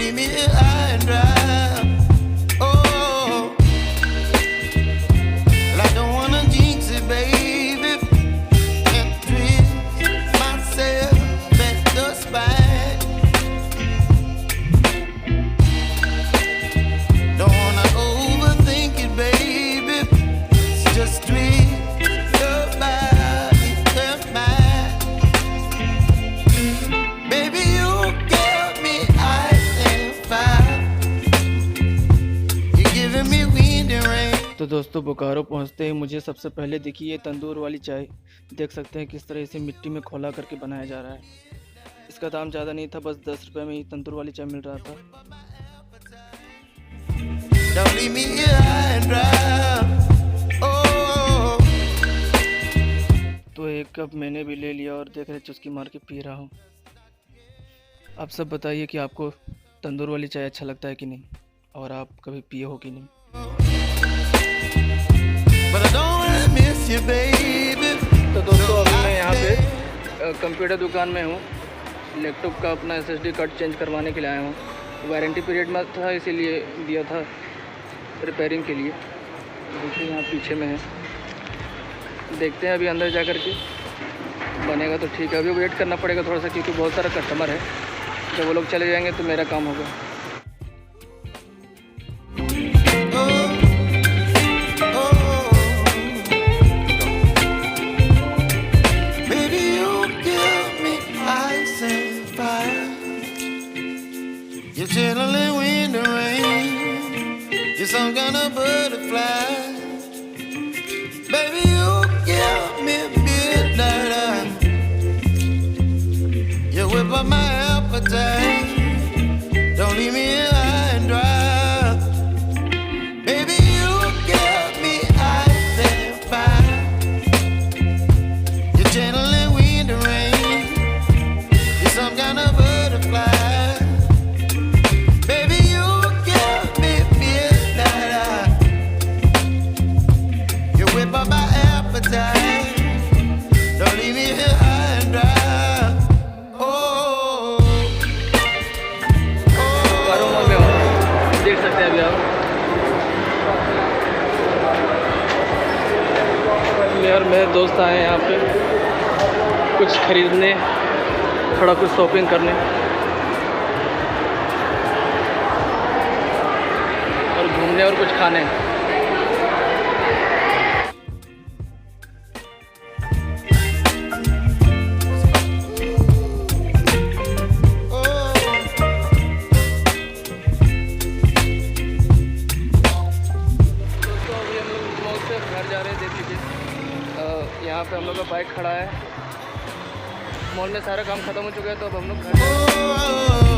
leave me high and dry. Oh, well, I don't wanna jinx it, baby, and twist myself at the spine. Don't wanna overthink it, baby. It's just twist your body and mine. Baby, you give me ice and fire. You're giving me wind and rain. तो दोस्तों बोकारो पहुंचते ही मुझे सबसे पहले दिखी ये तंदूर वाली चाय। देख सकते हैं किस तरह इसे मिट्टी में खौला करके बनाया जा रहा है। इसका दाम ज़्यादा नहीं था, बस 10 रुपये में ही तंदूर वाली चाय मिल रहा था। Don't leave me here high and dry. Oh, तो एक कप मैंने भी ले लिया और देख रहे चुस्की मार के पी रहा हूँ। आप सब बताइए कि आपको तंदूर वाली चाय अच्छा लगता है कि नहीं, और आप कभी पिए हो कि नहीं। but I don't wanna miss you, baby. तो दोस्तों अभी मैं यहाँ पे कंप्यूटर दुकान में हूँ। लैपटॉप का अपना SSD कार्ड चेंज करवाने के लिए आया हूँ। वारंटी पीरियड में था, इसीलिए दिया था रिपेयरिंग के लिए। देखिए यहाँ पीछे में है, देखते हैं अभी अंदर जा कर के बनेगा तो ठीक है। अभी वेट करना पड़ेगा थोड़ा सा, क्योंकि बहुत सारा कस्टमर है। जब वो लोग चले जाएंगे तो मेरा काम होगा। Baby, you give me ice and fire. You're chilling wind and rain. You're some kind of butterfly. Baby, you give me midnight. You whip up my appetite. Don't leave me here high and dry. Baby, you give me ice and fire. You're channeling wind and rain. You're some kind of butterfly. Baby, you give me midnight. You whip up my appetite. Don't leave me here high and dry. Oh, Bokaro mall में हूँ, देख सकते हैं अभी आप। मैं और मेरे दोस्त आए हैं यहाँ पे कुछ खरीदने, थोड़ा कुछ शॉपिंग करने और घूमने और कुछ खाने। घर जा रहे हैं, देख लीजिए यहाँ पे हम लोग का बाइक खड़ा है। मॉल में सारा काम ख़त्म हो चुका है, तो अब हम लोग घर oh, oh, oh.